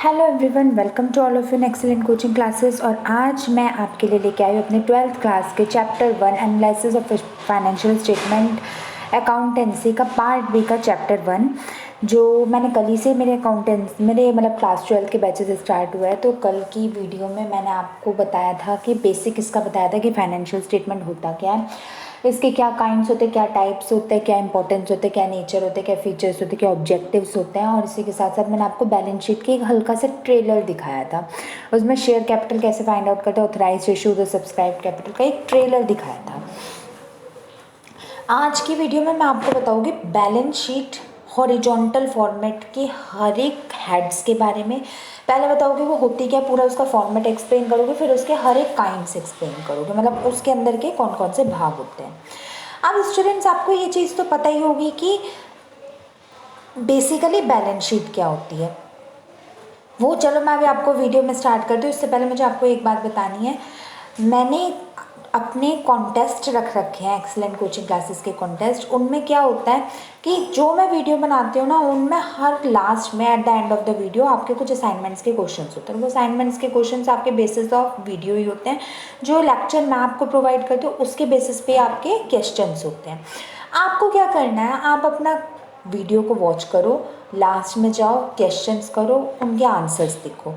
Hello everyone, welcome to all of in excellent coaching classes. और आज मैं आपके लिए लेके आई हूँ अपने 12th क्लास के chapter 1 analysis of financial statement accountancy का पार्ट बी का चैप्टर 1 जो मैंने कल ही से मेरे मतलब क्लास 12 के बैचेस स्टार्ट हुआ है। तो कल की वीडियो में मैंने आपको बताया था कि बेसिक इसका बताया था कि फाइनेंशियल स्टेटमेंट होता क्या है, इसके क्या काइंड्स होते हैं, क्या टाइप्स होते हैं, क्या इंपॉर्टेंस होते हैं, क्या नेचर होते हैं, क्या फीचर्स होते हैं, क्या ऑब्जेक्टिव्स होते हैं। और इसी के साथ साथ मैंने आपको बैलेंस शीट की एक हल्का सा ट्रेलर दिखाया था। उसमें शेयर कैपिटल कैसे फाइंड आउट करते हैं, authorised ratio the subscribe capital का एक ट्रेलर दिखाया था। आज की वीडियो में मैं आपको बताऊंगी बैलेंस शीट हॉरिजॉन्टल फॉर्मेट के हर एक हेड्स के बारे में। पहले बताओगे वो होती क्या, पूरा उसका फॉर्मेट एक्सप्लेन करोगे, फिर उसके हर एक काइंड्स एक्सप्लेन करोगे, मतलब उसके अंदर के कौन कौन से भाग होते हैं। अब स्टूडेंट्स, आपको ये चीज़ तो पता ही होगी कि बेसिकली बैलेंस शीट क्या होती है। वो चलो मैं अभी आपको वीडियो में स्टार्ट कर दूँ, इससे पहले मुझे आपको एक बात बतानी है। मैंने अपने कॉन्टेस्ट रख रखे हैं, एक्सेलेंट कोचिंग क्लासेस के कॉन्टेस्ट। उनमें क्या होता है कि जो मैं वीडियो बनाती हूँ ना, उनमें हर लास्ट में eight the end of the video आपके कुछ असाइनमेंट्स के क्वेश्चंस होते हैं। वो असाइनमेंट्स के क्वेश्चंस आपके बेसिस ऑफ वीडियो ही होते हैं। जो लेक्चर मैं आपको प्रोवाइड करती हूँ उसके बेसिस पे आपके क्वेश्चंस होते हैं। आपको क्या करना है, आप अपना वीडियो को वॉच करो, लास्ट में जाओ, क्वेश्चंस करो, उनके आंसर्स लिखो,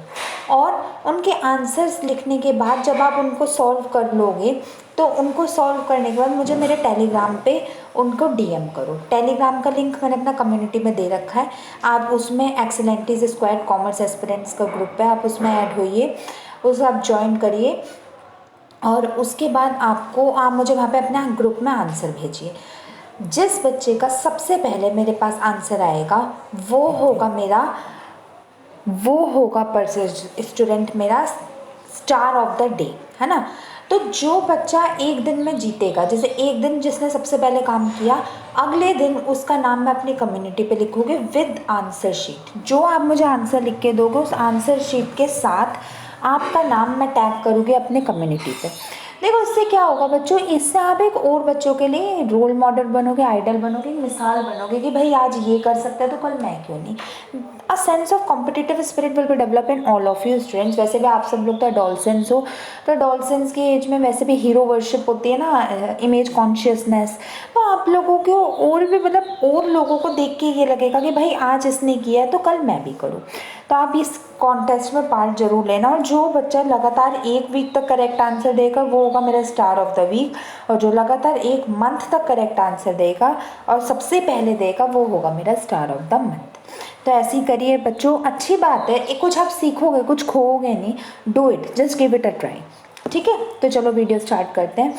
और उनके आंसर्स लिखने के बाद जब आप उनको सॉल्व कर लोगे तो उनको सॉल्व करने के बाद मुझे मेरे टेलीग्राम पे उनको डीएम करो। टेलीग्राम का लिंक मैंने अपना कम्युनिटी में दे रखा है। आप उसमें एक्सेलेंटीज स्क्वाड कॉमर्स एस्पिरेंट्स का ग्रुप है, आप उसमें ऐड होइए, उसे आप ज्वाइन करिए, और उसके बाद आप मुझे वहाँ पे अपना ग्रुप में आंसर भेजिए। जिस बच्चे का सबसे पहले मेरे पास आंसर आएगा वो होगा स्टूडेंट मेरा स्टार ऑफ द डे, है ना। तो जो बच्चा एक दिन में जीतेगा, जैसे एक दिन जिसने सबसे पहले काम किया, अगले दिन उसका नाम मैं अपनी कम्युनिटी पे लिखूँगी विद आंसर शीट। जो आप मुझे आंसर लिख के दोगे उस आंसर शीट के साथ आपका नाम मैं टैग करूँगी अपने कम्युनिटी पे। देखो इससे क्या होगा बच्चों, इससे आप एक और बच्चों के लिए रोल मॉडल बनोगे, आइडल बनोगे, मिसाल बनोगे कि भाई आज ये कर सकता है तो कल मैं क्यों नहीं। A sense of competitive spirit will be develop in all of you students. वैसे भी आप सब लोग तो एडोलसेंस हो, तो एडोलसेंस की एज में वैसे भी हीरो वर्शिप होती है ना, इमेज कॉन्शियसनेस। तो आप लोगों को और भी मतलब और लोगों को देख के ये लगेगा कि भाई आज इसने किया है तो कल मैं भी करूँ। तो आप इस कॉन्टेस्ट में पार्ट जरूर लेना। और जो बच्चा लगातार एक वीक तक करेक्ट आंसर देगा वो होगा मेरा स्टार ऑफ द वीक, और जो लगातार एक मंथ तक करेक्ट आंसर देगा और सबसे पहले देगा वो होगा मेरा स्टार ऑफ द मंथ। तो ऐसे ही करिए बच्चों, अच्छी बात है, कुछ आप सीखोगे, कुछ खोओगे नहीं। Do it, just give it a try. ठीक है, तो चलो वीडियो स्टार्ट करते हैं।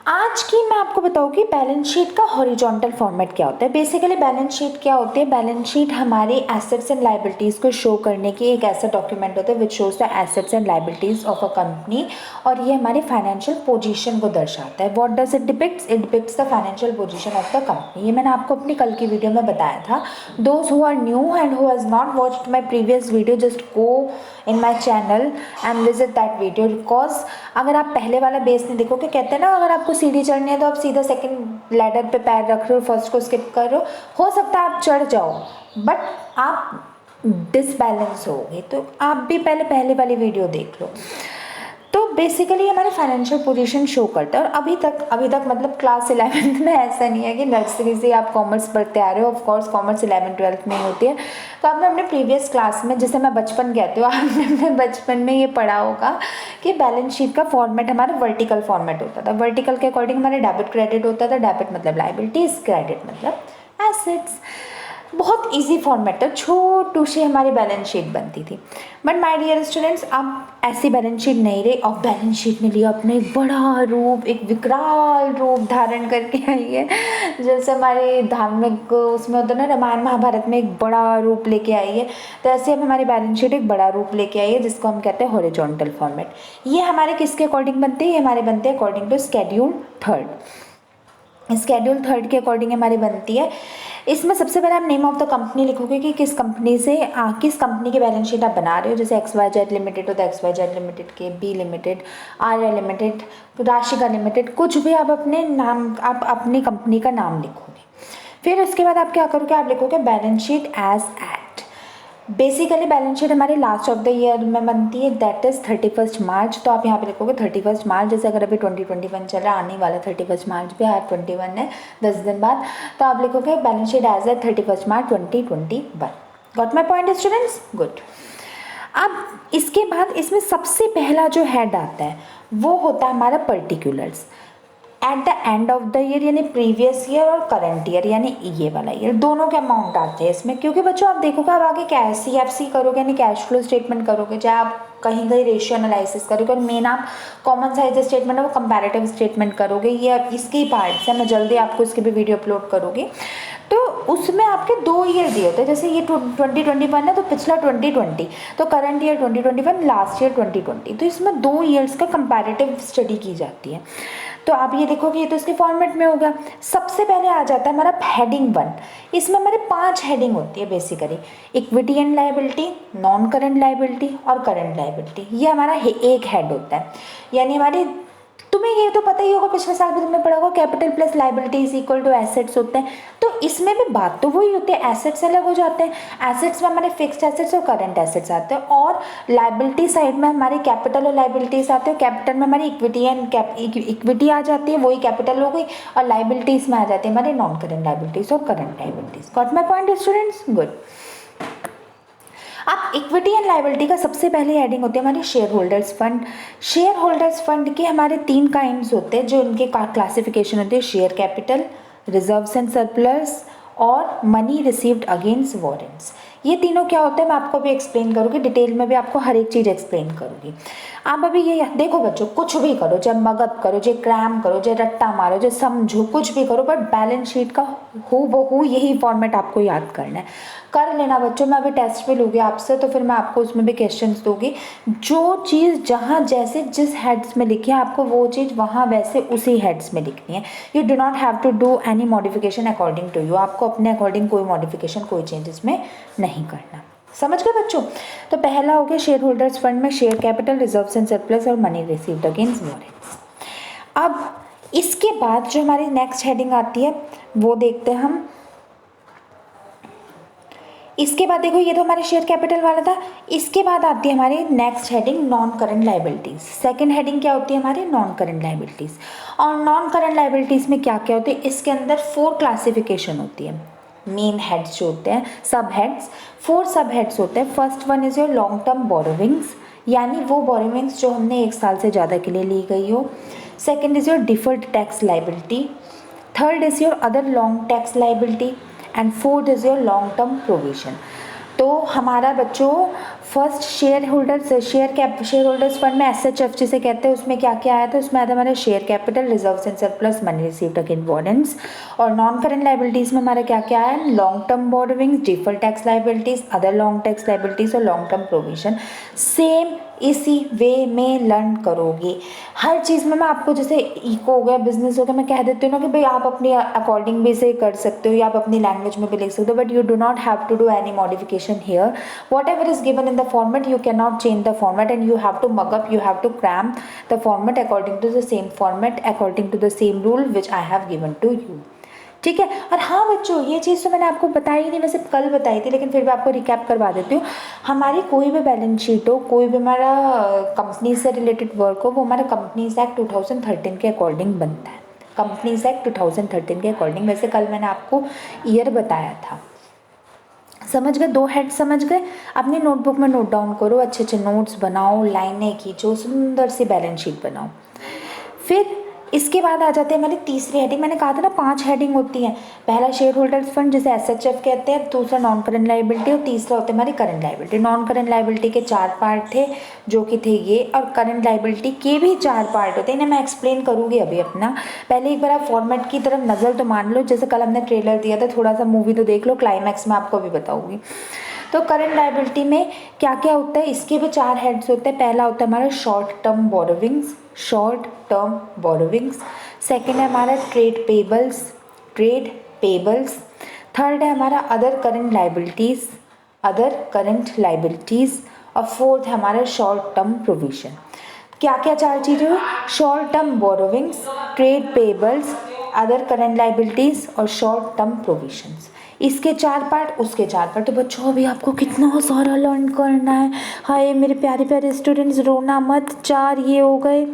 आज की मैं आपको बताऊँ कि बैलेंस शीट का हॉरिजॉन्टल फॉर्मेट क्या होता है। बेसिकली बैलेंस शीट क्या होती है, बैलेंस शीट हमारी एसेट्स एंड लाइबिलिटीज़ को शो करने की एक ऐसा डॉक्यूमेंट होता है which shows the assets and liabilities of a company, और ये हमारी फाइनेंशियल पोजीशन को दर्शाता है। What does it depicts? It depicts the financial position of the company. ये मैंने आपको अपनी कल की वीडियो में बताया था। Those who are new and who has not watched my previous video, just go in my channel and visit that video, because अगर आप पहले वाला बेस नहीं देखोगे, कहते हैं ना अगर आपको सीढ़ी चढ़नी है तो आप सीधा सेकंड लैडर पे पैर रख रहे हो, फर्स्ट को स्किप कर रहे हो सकता है आप चढ़ जाओ बट आप डिसबैलेंस होगे। तो आप भी पहले वाली वीडियो देख लो। तो बेसिकली हमारे फाइनेंशियल पोजीशन शो करता है। और अभी तक मतलब क्लास 11th में ऐसा नहीं है कि नर्सरी से आप कॉमर्स पढ़ते आ रहे हो। Of course commerce 11th 12th में ही होती है। तो आपने अपने प्रीवियस क्लास में, जिसे मैं बचपन कहती हूँ, आपने अपने बचपन में ये पढ़ा होगा कि बैलेंस शीट का फॉर्मेट हमारा वर्टिकल फॉर्मेट होता था। वर्टिकल के अकॉर्डिंग हमारे डेबिट क्रेडिट होता था। डेबिट मतलब लाइबिलिटीज, क्रेडिट मतलब एसेट्स। बहुत इजी फॉर्मेट है, छोटू सी हमारी बैलेंस शीट बनती थी। बट माय डियर स्टूडेंट्स, अब ऐसी बैलेंस शीट नहीं रही। अब बैलेंस शीट ने लिया अपने एक बड़ा रूप, एक विकराल रूप धारण करके आई है। जैसे हमारे धार्मिक उसमें होता है ना, रामायण महाभारत में एक बड़ा रूप लेके आई है, तो ऐसे अब हमारी बैलेंस शीट एक बड़ा रूप लेके आई है जिसको हम कहते हैं हॉरिजॉन्टल फॉर्मेट। ये हमारे किसके अकॉर्डिंग बनती है? ये हमारे बनते हैं according to schedule third. Schedule third के अकॉर्डिंग हमारी बनती है। इसमें सबसे पहले आप नेम ऑफ द कंपनी लिखोगे कि किस कंपनी की बैलेंस शीट आप बना रहे हो। जैसे XYZ लिमिटेड हो तो XYZ लिमिटेड के, B limited, RL limited, Rashika limited, कुछ भी आप अपनी कंपनी का नाम लिखोगे। फिर उसके बाद आप क्या करोगे, आप लिखोगे balance sheet as at. Basically balance sheet हमारी लास्ट ऑफ द ईयर में बनती है, दैट इज़ 31 मार्च। तो आप यहाँ पे लिखोगे 31 मार्च, जैसे अगर अभी 2021 चल रहा है, आने वाला 31 मार्च पे, आज 21 है, 10 दिन बाद, तो आप लिखोगे balance sheet as a 31 March 2021। Got my point students? Good. अब इसके बाद इसमें सबसे पहला जो हेड आता है वो होता है हमारा particulars. Eight the end of the year यानी प्रीवियस ईयर और करंट ईयर यानी ये वाला ईयर, दोनों के अमाउंट आते हैं इसमें। क्योंकि बच्चों आप देखोगे, आप आगे कैश CFC करोगे यानी कैश फ्लो स्टेटमेंट करोगे, चाहे आप कहीं कहीं रेशियो एनालिसिस करोगे, और मेन आप कॉमन साइज स्टेटमेंट है वो कंपैरेटिव स्टेटमेंट करोगे। ये इसके ही पार्ट्स हैं, मैं जल्दी आपको इसकी भी वीडियो अपलोड करूँगी। तो उसमें आपके 2 ईयर दिए होते हैं, जैसे ये 2021 है तो पिछला 2020, तो करंट ईयर 2021, लास्ट ईयर 2020। तो इसमें 2 ईयर्स का कंपैरेटिव स्टडी की जाती है। तो आप ये देखोगे ये तो इसके फॉर्मेट में होगा। सबसे पहले आ जाता है हमारा हेडिंग 1। इसमें हमारे 5 हेडिंग होती है basically, equity and liability, non current liability और करंट लायबिलिटी। ये हमारा एक हेड होता है। यानी हमारी, तुम्हें ये तो पता ही होगा, पिछले साल भी तुमने पढ़ा होगा, capital plus liabilities equal to assets होते हैं। तो इसमें भी बात तो वही होती है, एसेट्स अलग हो जाते हैं। एसेट्स में हमारे फिक्स्ड एसेट्स और करंट एसेट्स आते हैं, और लायबिलिटी साइड में हमारे कैपिटल और लायबिलिटीज आते हैं। कैपिटल में हमारी इक्विटी एंड इक्विटी आ जाती है, वही कैपिटल हो गई, और लायबिलिटीज में आ जाती है हमारे नॉन करंट लायबिलिटीज और current liabilities. Got my point students? Good. अब इक्विटी एंड लायबिलिटी का सबसे पहले हेडिंग होती है हमारी share holders fund. Share holders fund के हमारे 3 काइंड्स होते हैं, जो इनके क्लासिफिकेशन होती है, share capital, reserves and surplus और मनी रिसीव्ड अगेंस्ट वारंट्स। ये तीनों क्या होते हैं मैं आपको भी एक्सप्लेन करूँगी, डिटेल में भी आपको हर एक चीज़ एक्सप्लेन करूँगी। आप अभी ये देखो बच्चों, कुछ भी करो, चाहे मगअप करो, चाहे क्रैम करो, चाहे रट्टा मारो, चाहे समझो, कुछ भी करो, बट बैलेंस शीट का हूबहू यही फॉर्मेट आपको याद करना है। कर लेना बच्चों, मैं अभी टेस्ट भी लूँगी आपसे, तो फिर मैं आपको उसमें भी क्वेश्चंस दूँगी। जो चीज़ जहाँ जैसे जिस हेड्स में लिखी है, आपको वो चीज़ वहाँ वैसे उसी हेड्स में लिखनी है। You do not have to do any modification according to you. आपको अपने अकॉर्डिंग कोई मॉडिफिकेशन, कोई चेंजेस में नहीं करना। समझ गए बच्चों? तो पहला हो गया शेयर होल्डर्स फंड में share capital, reserves and surplus और मनी रिसीव्ड अगेंस्ट वारंट्स। अब इसके बाद जो हमारी नेक्स्ट हेडिंग आती है वो देखते हैं हम। इसके बाद देखो, ये तो हमारे शेयर कैपिटल वाला था। इसके बाद आती है हमारी next heading non current liabilities. Second heading क्या होती है हमारी? Non current liabilities. और नॉन करंट लायबिलिटीज में क्या क्या होती है? इसके अंदर 4 क्लासिफिकेशन होती है। मेन हेड्स जो होते हैं, सब हेड्स, 4 सब हेड्स होते हैं। First one is your long term borrowings, यानी वो बोरोविंग्स जो हमने 1 साल से ज़्यादा के लिए ली गई हो। Second is your deferred tax liability. Third is your other long tax liability and fourth is your long term provision. तो हमारा बच्चों फर्स्ट शेयर होल्डर्स फंड में SHF जिसे कहते हैं, उसमें क्या क्या आया था? उसमें आया था हमारा share capital, reserves and surplus, money received against warrants. और नॉन करंट लायबिलिटीज में हमारा क्या क्या आया? Long term borrowings, deferred tax liabilities, other long tax liabilities और लॉन्ग टर्म प्रोविजन। सेम इसी वे में लर्न करोगे हर चीज़ में। मैं आपको जैसे इको हो गया, बिजनेस हो गया, मैं कह देती हूँ ना कि भाई आप अपने अकॉर्डिंग भी इसे कर सकते हो या आप अपनी लैंग्वेज में भी लिख सकते हो, but you do not have to do any modification here. Whatever is given in the format, you can not change the format and you have to mug up, you have to cram the format according to the same format, according to the same rule which I have given to you. ठीक है। और हाँ बच्चों, ये चीज़ तो मैंने आपको बताई ही नहीं, वैसे कल बताई थी, लेकिन फिर भी आपको रिकैप करवा देती हूँ। हमारी कोई भी बैलेंस शीट हो, कोई भी हमारा कंपनी से रिलेटेड वर्क हो, वो हमारा कंपनीज एक्ट 2013 के अकॉर्डिंग बनता है। कंपनीज एक्ट 2013 के अकॉर्डिंग। वैसे कल मैंने आपको ईयर बताया था। समझ गए? 2 हेड समझ गए? अपनी नोटबुक में नोट डाउन करो, अच्छे अच्छे नोट्स बनाओ, लाइनें खींचो, सुंदर सी बैलेंस शीट बनाओ। फिर इसके बाद आ जाते हैं हमारी तीसरी हेडिंग। मैंने कहा था ना 5 हेडिंग होती हैं। पहला शेयर होल्डर्स फंड जिसे SHF कहते हैं, दूसरा नॉन करंट लायबिलिटी और तीसरा होते हैं हमारी current liability. Non current liability के 4 पार्ट थे जो कि थे ये, और करंट लायबिलिटी के भी 4 पार्ट होते हैं। इन्हें मैं एक्सप्लेन करूँगी अभी अपना। पहले एक बार आप फॉर्मेट की तरफ नज़र तो मान लो, जैसे कल हमने ट्रेलर दिया था, थोड़ा सा मूवी तो देख लो, क्लाइमैक्स में आपको भी बताऊँगी। तो करंट लायबिलिटी में क्या क्या होता है? इसके भी 4 हेड्स होते हैं। पहला होता है हमारा short term borrowings, short term borrowings. Second है हमारा ट्रेड पेबल्स। थर्ड है हमारा अदर करंट लायबिलिटीज़ और फोर्थ है हमारा शॉर्ट टर्म प्रोविजन। क्या क्या 4 चीज़ें हुई? Short term borrowings, trade payables, other current liabilities और शॉर्ट टर्म प्रोविजंस। इसके 4 पार्ट, उसके 4 पार्ट। तो बच्चों अभी आपको कितना सारा लर्न करना है। हाय मेरे प्यारे प्यारे स्टूडेंट्स, रोना मत। 4 ये हो गए,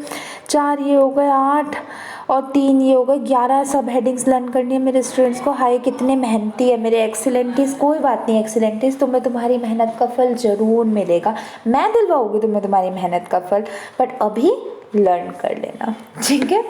4 ये हो गए, 8 और 3 ये हो गए, 11 सब हेडिंग्स लर्न करनी है मेरे स्टूडेंट्स को। हाय कितने मेहनती है मेरे एक्सीलेंटीज। कोई बात नहीं एक्सीलेंटीज, तुम्हें तुम्हारी मेहनत का फल ज़रूर मिलेगा। मैं दिलवाऊंगी तुम्हें तुम्हारी मेहनत का फल, बट अभी लर्न कर लेना, ठीक है।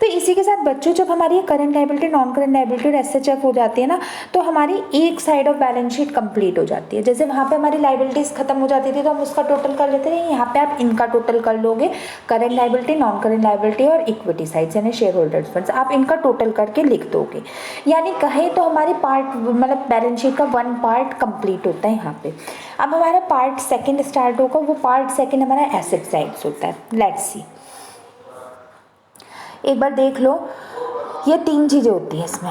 तो इसी के साथ बच्चों जब हमारी current liability, non current liability और एसएचएफ हो जाती है ना, तो हमारी एक side of balance sheet complete हो जाती है। जैसे वहाँ पे हमारी लायबिलिटीज खत्म हो जाती थी तो हम उसका टोटल कर लेते थे, यहाँ पे आप इनका टोटल कर लोगे, current liability, non current liability और इक्विटी साइड्स यानी शेयर होल्डर्स फंड्स, आप इनका टोटल करके लिख दोगे। यानी कहें तो हमारी पार्ट मतलब बैलेंस शीट का 1 पार्ट कंप्लीट होता है यहाँ पे। अब हमारा पार्ट सेकेंड स्टार्ट होगा, वो पार्ट सेकेंड हमारा एसेट साइड्स होता है। लेट्स सी, एक बार देख लो, ये 3 चीज़ें होती हैं इसमें।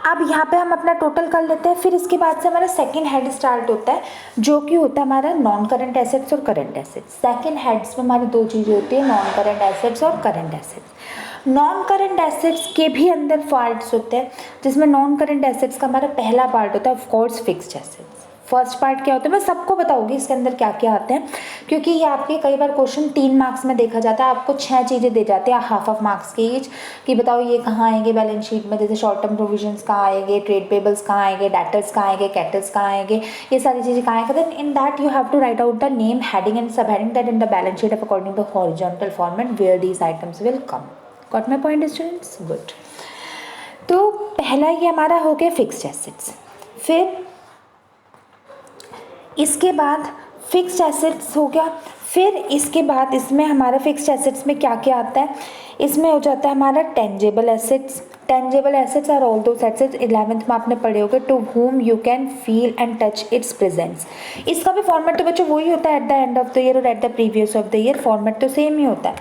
अब यहाँ पे हम अपना टोटल कर लेते हैं, फिर इसके बाद से हमारा सेकंड हेड स्टार्ट होता है, जो कि होता है हमारा नॉन करंट एसेट्स और करंट एसेट्स। सेकंड हेड्स में हमारी 2 चीज़ें होती है, नॉन करंट एसेट्स और current assets. Non current assets के भी अंदर पार्ट्स होते हैं, जिसमें नॉन करंट एसेट्स का हमारा पहला पार्ट होता है of course fixed assets. First part क्या होता है मैं सबको बताऊंगी इसके अंदर क्या क्या आते हैं, क्योंकि ये आपके कई बार क्वेश्चन 3 मार्क्स में देखा जाता है, आपको 6 चीज़ें दे जाते हैं हाफ ऑफ मार्क्स के ईच, कि बताओ ये कहाँ आएंगे बैलेंस शीट में। जैसे शॉर्ट टर्म प्रोविजंस कहाँ आएंगे, ट्रेड पेबल्स कहाँ आएंगे, डेटर्स कहाँ आएंगे, कैटल्स कहाँ आएंगे, ये सारी चीज़ें कहाँ आएंगे। Then in that you have to write out the name, heading and sub heading that in the balance sheet of according to horizontal format where these items will come. Got my point students? Good. तो पहला ये हमारा हो गया fixed assets. फिर इसके बाद fixed assets हो गया। फिर इसके बाद इसमें हमारा फिक्स्ड एसेट्स में क्या क्या आता है, इसमें हो जाता है हमारा tangible assets. Tangible assets are all those assets 11th में आपने पढ़े होगे, to whom you can feel and touch its presence। इसका भी फॉर्मेट तो बच्चों वही होता है at the end of the year और at the previous of the year, format तो सेम ही होता है।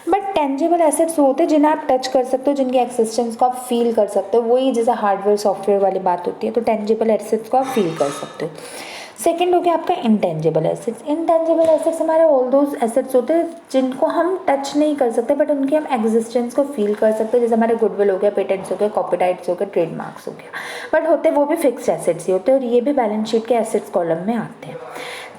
बट टेंजेबल एसेट्स वो होते हैं जिन्हें आप टच कर सकते हो, जिनकी एक्सिस्टेंस को आप फील कर सकते हो, वही जैसे हार्डवेयर सॉफ्टवेयर वाली बात होती है। तो टेंजेबल एसेट्स को आप फील कर सकते हो। सेकेंड हो गया आपका इंटेंजिबल एसेट्स। इंटेंजिबल एसेट्स हमारे ऑल दोज एसेट्स होते हैं जिनको हम टच नहीं कर सकते बट उनकी हम एग्जिस्टेंस को फील कर सकते हैं, जैसे हमारे गुडविल हो गया, पेटेंट्स हो गया, कॉपीराइट्स हो गया, ट्रेडमार्क्स हो गया। बट होते वो भी फिक्स्ड एसेट्स ही होते हैं और ये भी बैलेंस शीट के एसेट्स कॉलम में आते हैं।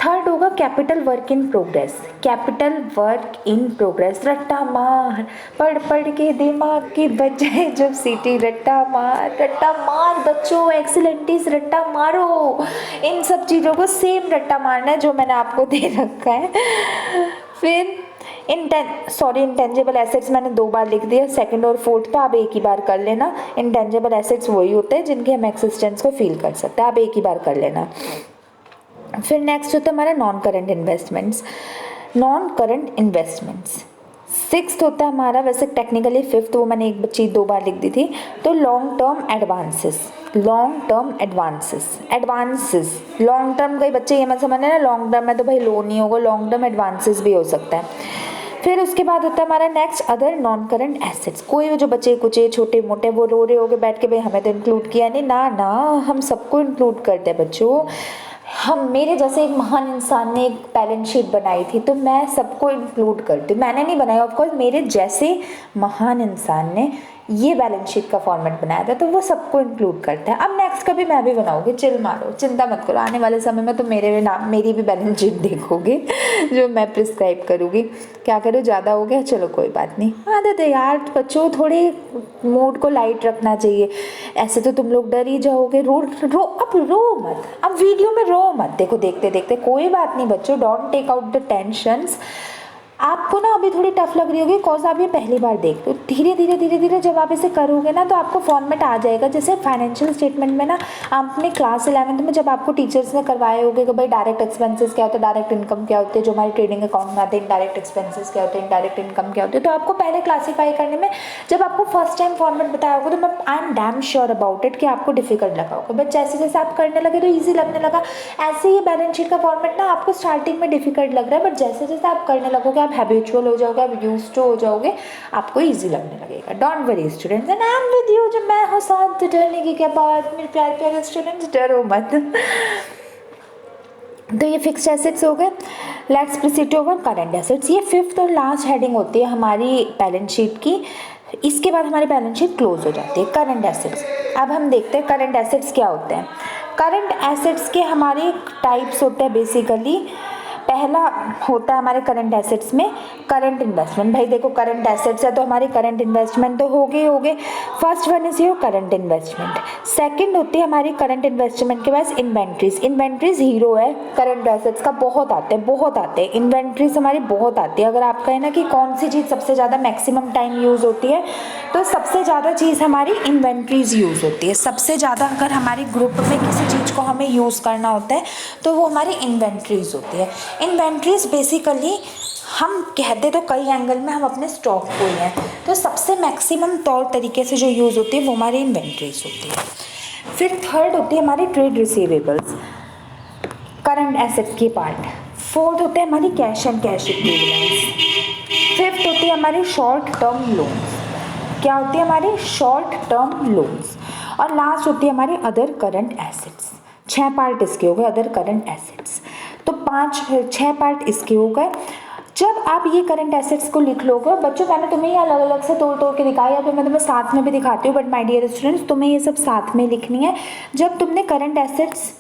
थर्ड होगा capital work in progress. Capital work in progress, रट्टा मार पढ़ पढ़ के दिमाग की बजाय जब सीटी, रट्टा मार बच्चों, एक्सीलेंटीज रट्टा मारो। इन सब चीज़ों को सेम रट्टा मारना है जो मैंने आपको दे रखा है। फिर इंटेंजिबल एसेट्स मैंने 2 बार लिख दिया, सेकंड और फोर्थ पे आप एक ही बार कर लेना। इंटेंजिबल एसेट्स वही होते हैं जिनके हम एक्सिस्टेंस को फील कर सकते हैं, आप एक ही बार कर लेना। फिर नेक्स्ट होता है हमारा non current investments. Non current investments sixth होता है हमारा, वैसे टेक्निकली फिफ्थ, वो मैंने एक चीज़ 2 बार लिख दी थी। तो long term advances, long term advances long term, कई बच्चे ये मत समझना ना लॉन्ग टर्म में तो भाई लोन नहीं होगा, लॉन्ग टर्म एडवांसेस भी हो सकता है। फिर उसके बाद होता है हमारा next other non current assets. कोई जो बच्चे कुछ छोटे मोटे वो रो रहे होगे बैठ के भाई हमें तो इंक्लूड किया नहीं, ना हम सबको इंक्लूड करते हैं बच्चों। हम मेरे जैसे एक महान इंसान ने एक बैलेंस शीट बनाई थी तो मैं सबको इंक्लूड करती हूँ। मैंने नहीं बनाया ऑफकोर्स, मेरे जैसे महान इंसान ने ये बैलेंस शीट का फॉर्मेट बनाया था तो वो सबको इंक्लूड करता है। अब नेक्स्ट कभी मैं भी बनाऊंगी, चिल मारो, चिंता मत करो, आने वाले समय में तो मेरी भी बैलेंस शीट देखोगे जो मैं प्रिस्क्राइब करूँगी। क्या करो, ज़्यादा हो गया, चलो कोई बात नहीं, आदत है यार बच्चों, थोड़े मूड को लाइट रखना चाहिए। ऐसे तो तुम लोग डर ही जाओगे, अब रो मत, अब वीडियो में रो मत, देखो देखते देखते कोई बात नहीं बच्चों, don't take out the tensions. आपको ना अभी थोड़ी टफ लग रही होगी कॉज आप ये पहली बार देख लो, धीरे धीरे जब आप इसे करोगे ना तो आपको फॉर्मेट आ जाएगा। जैसे फाइनेंशियल स्टेटमेंट में ना आपने क्लास 11th में जब आपको टीचर्स ने करवाए होंगे कि भाई डायरेक्ट एक्सपेंसेस क्या होते हैं, डायरेक्ट इनकम क्या होते हैं, जो हमारे ट्रेडिंग अकाउंट में आते हैं, डायरेक्ट एक्सपेंसेस क्या होते हैं, डायरेक्ट इनकम क्या होते हैं, तो आपको पहले क्लासीफाई करने में जब आपको फर्स्ट टाइम फॉर्मेट बताया होगा तो मैं I am damn sure about it कि आपको डिफिकल्ट लगा होगा, बट जैसे जैसे आप करने लगे तो ईजी लगने लगा। ऐसे ही बैलेंस शीट का फॉर्मेट ना आपको स्टार्टिंग में डिफिकल्ट लग रहा है, बट जैसे जैसे आप करने लगोगे आप हैबिचुअल हो जाओगे, आप यूज्ड टू हो जाओगे, आपको इजी लगने लगेगा। Don't worry students, and I am with you, जब मैं हूँ साथ, डरने की क्या बात, मेरे प्यारे प्यारे स्टूडेंट्स, डरो मत। तो ये फिक्स्ड एसेट्स हो गए। Let's proceed to our current assets. ये फिफ्थ और लास्ट हेडिंग होती है हमारी बैलेंस शीट की। इसके बाद हमारी बैलेंस शीट क्लोज हो जाती है। करंट एसेट्स, अब हम देखते हैं करंट एसेट्स क्या होते हैं। करंट एसेट्स के हमारे टाइप्स होते हैं बेसिकली। पहला होता है हमारे करंट एसेट्स में करंट इन्वेस्टमेंट। भाई देखो करंट एसेट्स है तो हमारे करंट इन्वेस्टमेंट तो हो गए। First one is your current investment. Second होती है हमारी करंट इन्वेस्टमेंट के बाद इन्वेंट्रीज। इन्वेंट्रीज हीरो है करंट एसेट्स का, बहुत आते हैं इन्वेंट्रीज हमारी बहुत आती है। अगर आप कहें ना कि कौन सी चीज़ सबसे ज़्यादा मैक्सिमम टाइम यूज़ होती है, तो सबसे ज़्यादा चीज़ हमारी इन्वेंट्रीज यूज़ होती है। सबसे ज़्यादा अगर हमारे ग्रुप में किसी चीज़ को हमें यूज़ करना होता है तो वो हमारी इन्वेंट्रीज होती है। इन्वेंट्रीज बेसिकली हम कहते तो कई एंगल में हम अपने स्टॉक को ही हैं, तो सबसे मैक्सिमम तौर तरीके से जो यूज़ होती है वो हमारी इन्वेंट्रीज होती है। फिर थर्ड होती है हमारी ट्रेड रिसीवेबल्स, करंट एसेट्स की पार्ट। फोर्थ होते हैं हमारी cash and cash equivalents. Fifth होती है हमारी शॉर्ट टर्म लोन्स। क्या होती है हमारी शॉर्ट टर्म लोन्स। और लास्ट होती है हमारी अदर करंट एसेट्स। 6 पार्ट इसके हो गए अदर करंट एसेट्स। तो 6 पार्ट इसके हो गए। जब आप ये करंट एसेट्स को लिख लोगे, बच्चों मैंने तुम्हें ये अलग अलग से तोड़ तोड़ के दिखाया, या फिर मैं तुम्हें साथ में भी दिखाती हूँ, बट माय डियर स्टूडेंट्स तुम्हें ये सब साथ में लिखनी है। जब तुमने करंट एसेट्स,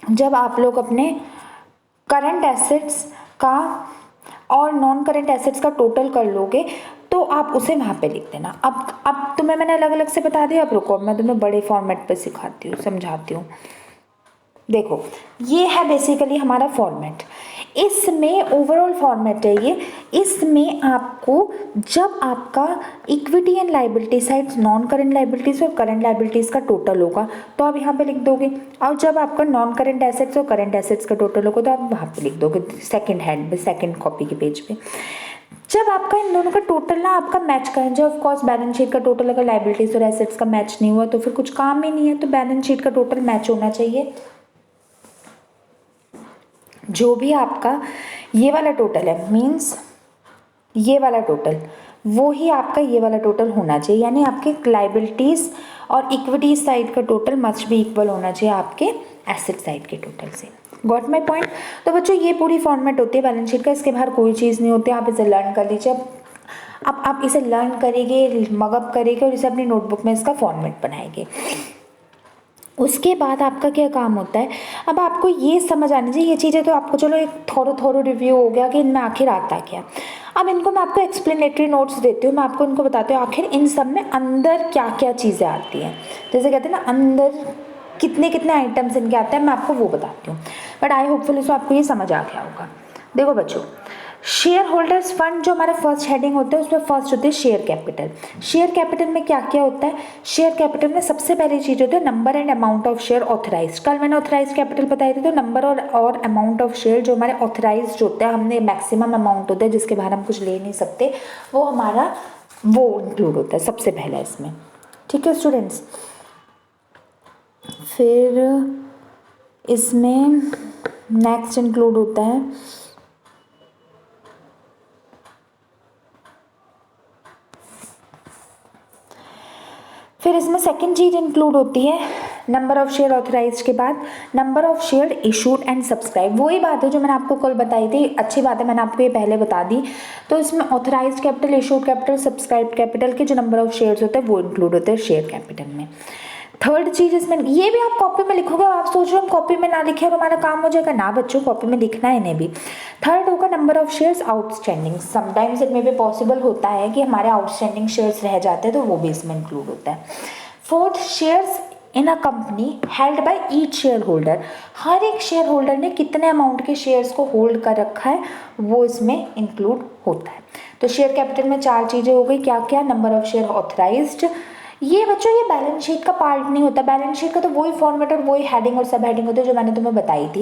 जब आप लोग अपने करंट एसेट्स का और नॉन करंट एसेट्स का टोटल कर लोगे तो आप उसे वहाँ पे लिख देना। अब तुम्हें मैंने अलग अलग से बता दिया, अब रुको मैं तुम्हें बड़े फॉर्मेट पे सिखाती हूँ, समझाती हूँ। देखो ये है बेसिकली हमारा फॉर्मेट। इसमें ओवरऑल फॉर्मेट है ये। इसमें आपको जब आपका equity and liability side non current liabilities और करंट लाइबिलिटीज का टोटल होगा तो आप यहाँ पे लिख दोगे, और जब आपका नॉन करंट एसेट्स और करंट एसेट्स का टोटल होगा तो आप वहाँ पे लिख दोगे सेकंड हैंड पे, सेकंड कॉपी के पेज पे। जब आपका इन दोनों का टोटल ना आपका मैच करें, जो ऑफकोर्स बैलेंस शीट का टोटल अगर लाइबिलिटीज और एसेट्स का मैच नहीं हुआ तो फिर कुछ काम ही नहीं है। तो बैलेंस शीट का टोटल मैच होना चाहिए। जो भी आपका ये वाला टोटल है, मीन्स ये वाला टोटल, वो ही आपका ये वाला टोटल होना चाहिए। यानी आपके लाइबिलिटीज़ और इक्विटी साइड का टोटल मस्ट भी इक्वल होना चाहिए आपके एसेट साइड के टोटल से। Got my point. तो बच्चों ये पूरी फॉर्मेट होती है बैलेंस शीट का, इसके बाहर कोई चीज़ नहीं होती। आप इसे लर्न कर लीजिए। अब आप इसे लर्न करेंगे, मगअप करेंगे और इसे अपनी नोटबुक में इसका फॉर्मेट बनाएंगे। उसके बाद आपका क्या काम होता है, अब आपको ये समझ आनी चाहिए। ये चीज़ें तो आपको चलो एक थोड़ा रिव्यू हो गया कि इनमें आखिर आता क्या। अब इनको मैं आपको एक्सप्लेनेटरी नोट्स देती हूँ, मैं आपको इनको बताती हूँ आखिर इन सब में अंदर क्या क्या चीज़ें आती हैं। जैसे कहते हैं ना अंदर कितने कितने आइटम्स इनके आते हैं, मैं आपको वो बताती हूँ। बट आई होपफुली सो आपको ये समझ आ गया होगा। देखो बच्चों, शेयर होल्डर्स फंड जो हमारा फर्स्ट हेडिंग होता है उसमें फर्स्ट होती है शेयर कैपिटल। शेयर कैपिटल में क्या क्या होता है, शेयर कैपिटल में सबसे पहली चीज़ होती है number and amount of share authorise. कल मैंने ऑथराइज कैपिटल बताई थी, तो नंबर और अमाउंट ऑफ शेयर जो हमारे ऑथराइज होता है, हमने मैक्सिमम अमाउंट होता है जिसके बाहर हम कुछ ले नहीं सकते, वो हमारा वो इंक्लूड होता है सबसे पहला इसमें। ठीक है स्टूडेंट्स। फिर इसमें नेक्स्ट इंक्लूड होता है फिर इसमें सेकंड चीज इंक्लूड होती है नंबर ऑफ शेयर ऑथराइज के बाद number of share issued and subscribe. वही बात है जो मैंने आपको कल बताई थी, अच्छी बात है मैंने आपको ये पहले बता दी। तो इसमें authorise capital, issued capital, subscribe capital के जो नंबर ऑफ शेयर्स होते हैं वो इंक्लूड होते हैं शेयर कैपिटल में। थर्ड चीज इसमें, ये भी आप कॉपी में लिखोगे। आप सोच रहे हो हम कॉपी में ना लिखे और हमारा काम हो जाएगा, ना बच्चों कॉपी में लिखना है इन्हें भी। थर्ड होगा number of shares outstanding. Sometimes it में भी पॉसिबल होता है कि हमारे आउटस्टैंडिंग शेयर्स रह जाते हैं, तो वो भी इसमें इंक्लूड होता है। Fourth, shares in a company held by each share holder. हर एक शेयर होल्डर ने कितने अमाउंट के शेयर्स को होल्ड कर रखा है वो इसमें इंक्लूड होता है। तो शेयर कैपिटल में 4 चीज़ें हो गई, क्या क्या, नंबर ऑफ शेयर ऑथराइज्ड। ये बच्चों ये बैलेंस शीट का पार्ट नहीं होता। बैलेंस शीट का तो वही फॉर्मेट और वही हेडिंग और सब हेडिंग होते हैं जो मैंने तुम्हें बताई थी।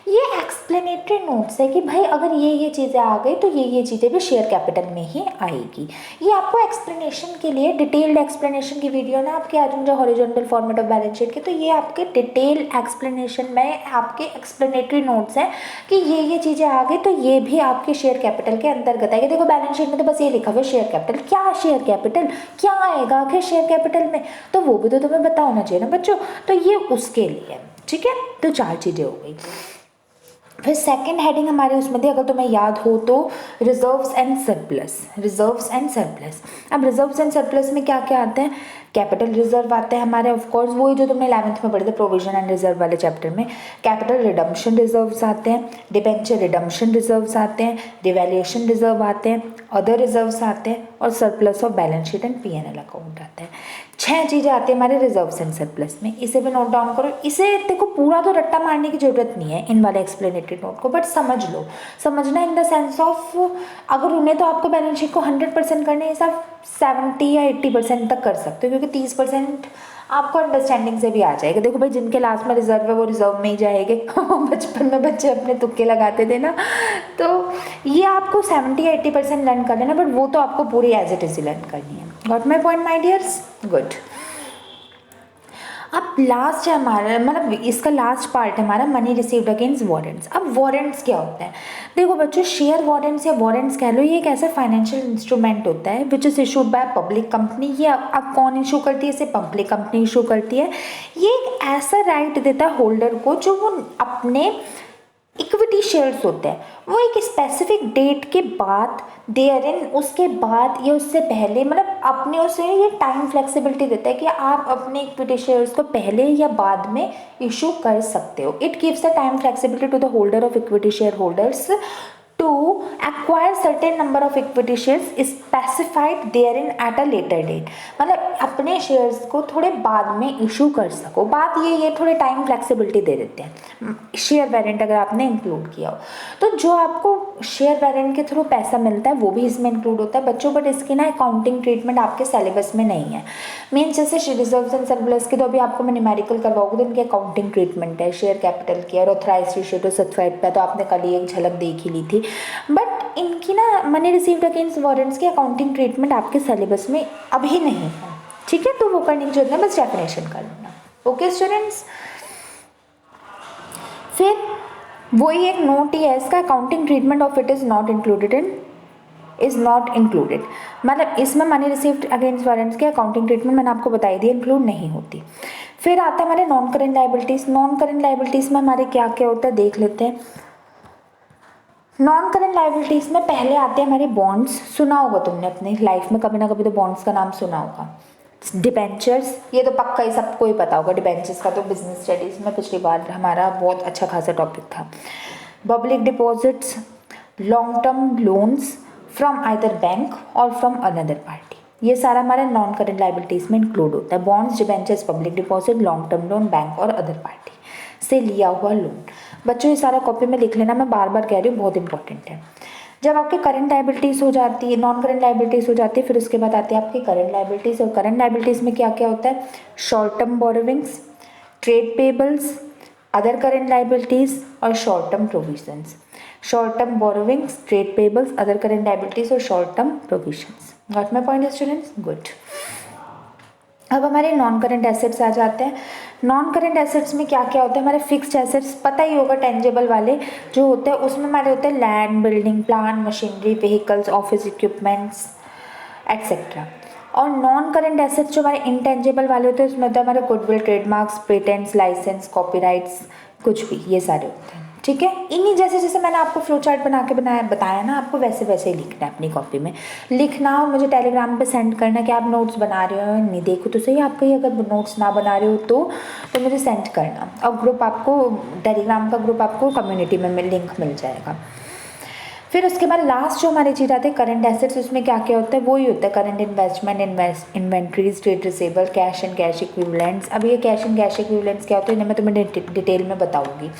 ये एक्सप्लेनेटरी नोट्स है कि भाई अगर ये चीज़ें आ गई तो ये चीज़ें भी शेयर कैपिटल में ही आएगी। ये आपको एक्सप्लेनेशन के लिए डिटेल्ड एक्सप्लेनेशन की वीडियो ना आपके आज जो horizontal format of balance sheet के, तो ये आपके डिटेल एक्सप्लेनेशन में आपके एक्सप्लेनेटरी नोट्स हैं कि ये चीज़ें आ गई तो ये भी आपके शेयर कैपिटल के अंतर्गत आएगी। देखो बैलेंस शीट में तो बस ये लिखा हुआ शेयर कैपिटल, क्या शेयर कैपिटल क्या आएगा आखिर शेयर कैपिटल में, तो वो भी तो तुम्हें पता होना चाहिए ना बच्चों। तो ये उसके लिए, ठीक है। तो 4 चीजें हो गई। फिर सेकंड हेडिंग हमारे उसमें थी, अगर तुम्हें याद हो तो, reserves and surplus. Reserves and surplus, अब रिजर्व्स एंड सरप्लस में क्या क्या आते हैं, कैपिटल रिजर्व आते हैं हमारे, ऑफ कोर्स वही जो तुमने 11th में पढ़े थे प्रोविजन एंड रिजर्व वाले चैप्टर में। कैपिटल रिडम्पशन रिजर्व्स आते हैं, डिबेंचर रिडम्पशन रिजर्व्स आते हैं, डिवैल्यूएशन रिजर्व आते हैं, अदर रिजर्व्स आते हैं, और surplus of balance sheet and P&L account आता है। 6 चीज़ें आती है हमारे रिजर्व्स एंड सरप्लस में। इसे भी नोट डाउन करो। इसे देखो पूरा तो रट्टा मारने की जरूरत नहीं है इन वाले एक्सप्लेनेटरी नोट को, बट समझ लो। समझना इन द सेंस ऑफ, अगर उन्हें तो आपको बैलेंस शीट को 100% करने है, सब 70 या 80% तक कर सकते हो, क्योंकि 30% आपको अंडरस्टैंडिंग से भी आ जाएगा। देखो भाई, जिनके लास्ट में रिजर्व है वो रिजर्व में ही जाएंगे बचपन में बच्चे अपने तुक्के लगाते थे ना, तो ये आपको 70 या 80% लर्न कर लेना, बट वो तो आपको पूरी एज इट इज लर्न करनी है। Got my point my dears? Good. अब लास्ट है हमारा, मतलब इसका लास्ट पार्ट है हमारा, मनी रिसीव्ड अगेंस्ट वारंट्स। अब वारंट्स क्या होता है? देखो बच्चों, शेयर वारंट्स या वारंट्स कह लो, ये एक ऐसा फाइनेंशियल इंस्ट्रूमेंट होता है which is issued by public company. ये अब कौन इशू करती है? इसे पब्लिक कंपनी इशू करती है। ये एक ऐसा राइट देता है होल्डर को, जो वो अपने इक्विटी शेयर्स होते हैं, वो एक स्पेसिफिक डेट के बाद, देयर इन उसके बाद या उससे पहले, मतलब अपने उसे ये टाइम फ्लेक्सिबिलिटी देता है कि आप अपने इक्विटी शेयर्स को पहले या बाद में इशू कर सकते हो। It gives the time flexibility to the holder of equity share holders to acquire certain number of equity shares specified therein at a later date। मतलब अपने शेयर्स को थोड़े बाद में इशू कर सको। बात ये थोड़े टाइम फ्लेक्सिबिलिटी दे देते हैं। शेयर वेरिएंट अगर आपने इंक्लूड किया हो, तो जो आपको शेयर वेरिएंट के थ्रू पैसा मिलता है वो भी इसमें इंक्लूड होता है बच्चों, बट इसकी ना अकाउंटिंग ट्रीटमेंट आपके सिलेबस में नहीं है। मीन्स जैसे रिजर्व्स एंड सरप्लस की तो अभी आपको मैं न्यूमेरिकल करवाऊंगी, तो इनकी अकाउंटिंग ट्रीटमेंट है, शेयर कैपिटल की और ऑथराइज्ड इशू टू सब्सक्राइब पे तो आपने कल ही एक झलक देख ही ली थी। बट इनकी ना मनी रिसीव्ड अगेंस्ट वारंट्स की अकाउंटिंग ट्रीटमेंट आपके सिलेबस में अभी नहीं है, ठीक है? तो वो करने की जरूरत है, बस डेफिनेशन कर लेना। ओके स्टूडेंट्स, फिर वही एक नोट ही है इसका, accounting treatment of it is not included. मतलब इसमें मनी रिसीव्ड अगेंस्ट वारंट्स की अकाउंटिंग ट्रीटमेंट मैंने आपको बताई दी, इंक्लूड नहीं होती। फिर आता है हमारे non current liabilities. Non current liabilities में हमारे क्या क्या होता है देख लेते हैं। नॉन करेंट लाइबिलिटीज में पहले आते हैं हमारे बॉन्ड्स। सुना होगा तुमने अपनी लाइफ में कभी ना कभी तो बॉन्ड्स का नाम सुना होगा। डिबेंचर्स, ये तो पक्का ही सबको ही पता होगा। डिबेंचर्स का तो बिजनेस स्टडीज में पिछली बार हमारा बहुत अच्छा खासा टॉपिक था। Public deposits, long term loans from either bank और फ्रॉम अनदर पार्टी, ये सारा हमारे नॉन करेंट लाइबिलिटीज में इंक्लूड होता है। Bonds, debentures, public deposit, long term loan, bank और अदर पार्टी से लिया हुआ लोन। बच्चों ये सारा कॉपी में लिख लेना, मैं बार बार कह रही हूँ, बहुत इंपॉर्टेंट है। जब आपकी करंट लाइबिलिटीज़ हो जाती है, नॉन करंट लाइबिलिटीज़ हो जाती है, फिर उसके बाद आती है आपकी करंट लाइबिलिटीज़। और करंट लाइबिलिटीज़ में क्या क्या होता है? Short term borrowings, trade payables, other current liabilities और short term provisions. Short term borrowings, trade payables, other current liabilities और short term provisions. Got my point students? Good. अब हमारे नॉन करंट एसेट्स आ जाते हैं। नॉन करंट एसेट्स में क्या क्या होता है? हमारे फिक्स्ड एसेट्स पता ही होगा, टेंजेबल वाले जो होते हैं, उसमें हमारे होते हैं land, building, plant, machinery, vehicles, office equipments etcetera. और नॉन करंट एसेट्स जो हमारे इंटेंजेबल वाले होते हैं, उसमें होता है हमारे goodwill, trademarks, patents, licence, copyrights, कुछ भी, ये सारे होते हैं, ठीक है? इन्हीं जैसे जैसे मैंने आपको फ्लो चार्ट बना के बताया ना, आपको वैसे वैसे ही लिखना है अपनी कॉपी में। लिखना और मुझे टेलीग्राम पे सेंड करना कि आप नोट्स बना रहे हो नहीं, देखो तो सही आप कहीं अगर नोट्स ना बना रहे हो तो मुझे सेंड करना। और ग्रुप आपको, टेलीग्राम का ग्रुप आपको कम्युनिटी में लिंक मिल जाएगा। फिर उसके बाद लास्ट जो हमारी चीज़ आती है करंट एसेट्स, उसमें क्या क्या होता है? वही होता है current investment, inventories, trade receivable, cash and cash equivalents. अब ये कैश एंड कैश इक्विवेलेंट्स क्या होते हैं, इन्हें मैं तुम्हें डिटेल में बताऊंगी।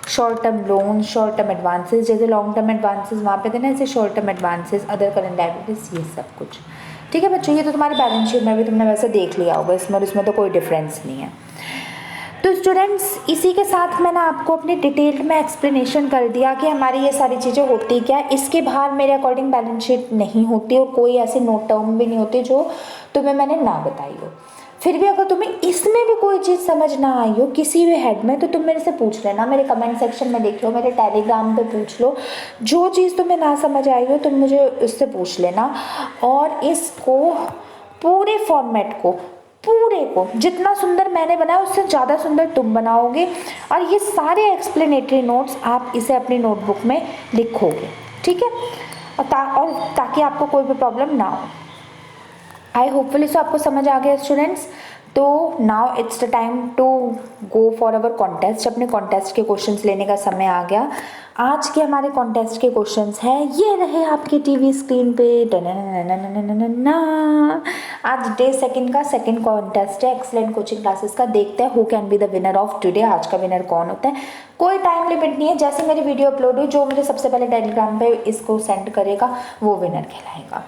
Short term loan, short term advances, जैसे लॉन्ग टर्म एडवांसेस वहाँ पे थे ना, ऐसे short term advances, other current liabilities, ये सब कुछ, ठीक है बच्चों? ये तो तुम्हारे बैलेंस शीट में भी तुमने वैसे देख लिया होगा, इसमें और इसमें तो कोई डिफरेंस नहीं है। तो स्टूडेंट्स, इसी के साथ मैंने आपको अपनी डिटेल में एक्सप्लेनेशन कर दिया कि हमारी ये सारी चीज़ें होती क्या। इसके बाहर मेरे अकॉर्डिंग बैलेंस शीट नहीं होती और कोई ऐसी नोट टर्म भी नहीं होती जो तुम्हें मैंने ना बताई हो। फिर भी अगर तुम्हें इसमें भी कोई चीज़ समझ ना आई हो किसी भी हेड में, तो तुम मेरे से पूछ लेना, मेरे कमेंट सेक्शन में देख लो, मेरे टेलीग्राम पे पूछ लो। जो चीज़ तुम्हें ना समझ आई हो तुम मुझे उससे पूछ लेना। और इसको पूरे फॉर्मेट को पूरे को जितना सुंदर मैंने बनाया उससे ज़्यादा सुंदर तुम बनाओगे, और ये सारे एक्सप्लेनेटरी नोट्स आप इसे अपनी नोटबुक में लिखोगे, ठीक है। और ताकि आपको कोई भी प्रॉब्लम ना हो। आई होपफुली सो आपको समझ आ गया स्टूडेंट्स। तो now it's the time to go for our contest. अपने कॉन्टेस्ट के क्वेश्चंस लेने का समय आ गया। आज के हमारे कॉन्टेस्ट के क्वेश्चंस हैं, ये रहे आपके टीवी स्क्रीन पे। आज डे सेकंड का सेकंड कॉन्टेस्ट है एक्सीलेंट कोचिंग क्लासेस का। देखते हैं who can be the winner of today. आज का विनर कौन होता है, कोई टाइम लिमिट नहीं है। जैसे मेरी वीडियो अपलोड हुई, जो मुझे सबसे पहले टेलीग्राम पे इसको सेंड करेगा वो विनर कहलाएगा।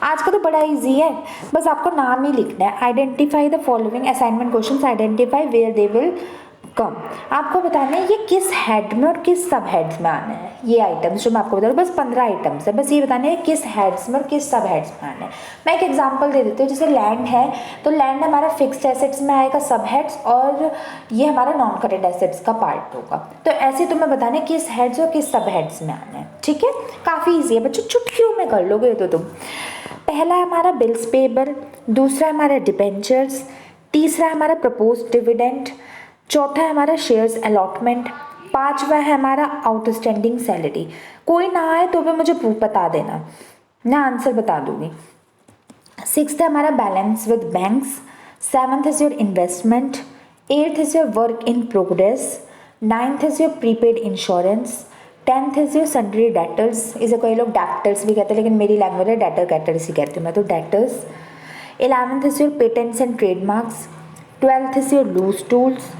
आज का तो बड़ा इजी है, बस आपको नाम ही लिखना है। Identify the following assignment questions, identify where they will come. आपको बताना है ये किस हेड में और किस सब हेड्स में आना है। ये आइटम्स जो मैं आपको बता रहा हूँ, बस 15 आइटम्स है, बस ये बताने हैं किस हेड्स में और किस सब हेड्स में आना है। मैं एक एग्जांपल दे देती हूँ, जैसे लैंड है तो लैंड हमारा फिक्स्ड एसेट्स में आएगा सब हेड्स, और ये हमारा नॉन करेंट एसेट्स का पार्ट होगा। तो ऐसे तुम्हें बताने किस हेड्स और किस सब हेड्स में आना है, ठीक है। काफ़ी ईजी है बच्चों, चुटकियों में कर लोगे तो तुम। पहला है हमारा बिल्स पेबल, दूसरा है हमारा डिबेंचर्स, तीसरा है हमारा प्रपोज डिविडेंड, चौथा है हमारा शेयर्स अलॉटमेंट, पांचवा है हमारा आउटस्टैंडिंग सैलरी। कोई ना आए तो भी मुझे बता देना, मैं आंसर बता दूंगी। सिक्स्थ है हमारा balance with banks, seventh is your investment, eighth is your work in progress, ninth is your prepaid insurance, 10th is your sundry debtors. इसे कोई लोग डेप्टर्स भी कहते हैं, लेकिन मेरी लैंग्वेज है डेटर कैटर्स ही कहती हूँ मैं तो, debtors. 11th is your patents and trademarks, 12th is your loose tools,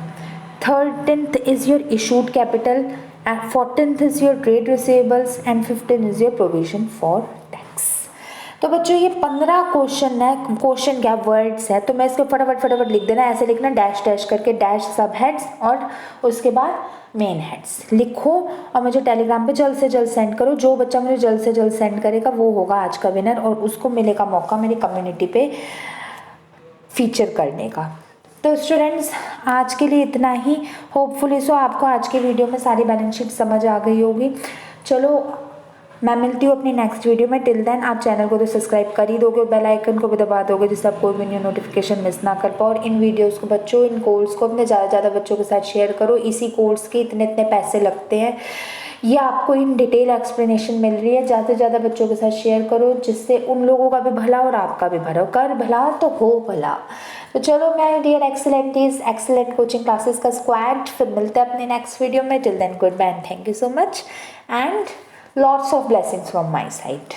13th is your issued capital, and 14th is your trade receivables, and 15th is your provision for tax। तो बच्चों ये 15 question है, question क्या words है, तो मैं इसको फटाफट लिख देना। ऐसे लिखना डैश डैश करके, डैश सब हेड्स और उसके बाद मेन हेड्स लिखो, और मुझे टेलीग्राम पे जल्द से जल्द सेंड करो। जो बच्चा मुझे जल्द से जल्द सेंड करेगा वो होगा आज का विनर, और उसको मिलेगा मौका मेरी कम्युनिटी पे फीचर करने का। तो स्टूडेंट्स आज के लिए इतना ही। होपफुली सो आपको आज के वीडियो में सारी बैलेंस शीट समझ आ गई होगी। चलो मैं मिलती हूँ अपनी नेक्स्ट वीडियो में। टिल देन आप चैनल को तो सब्सक्राइब कर ही दोगे, बेल आइकन को भी दबा दोगे, जिससे आप कोई भी न्यू नोटिफिकेशन मिस ना कर पाओ। और इन वीडियोस को बच्चों, इन कोर्स को अपने ज़्यादा से ज़्यादा बच्चों के साथ शेयर करो। इसी कोर्स के इतने पैसे लगते हैं, ये आपको इन डिटेल एक्सप्लेनेशन मिल रही है। ज़्यादा से ज़्यादा बच्चों के साथ शेयर करो, जिससे उन लोगों का भी भला और आपका भी भला। कर भला तो हो भला। तो चलो मैं dear excellentees, excellent coaching classes का स्क्वाड, फिर मिलते हैं अपने नेक्स्ट वीडियो में। Till then goodbye and thank you so much, and lots of blessings from my side.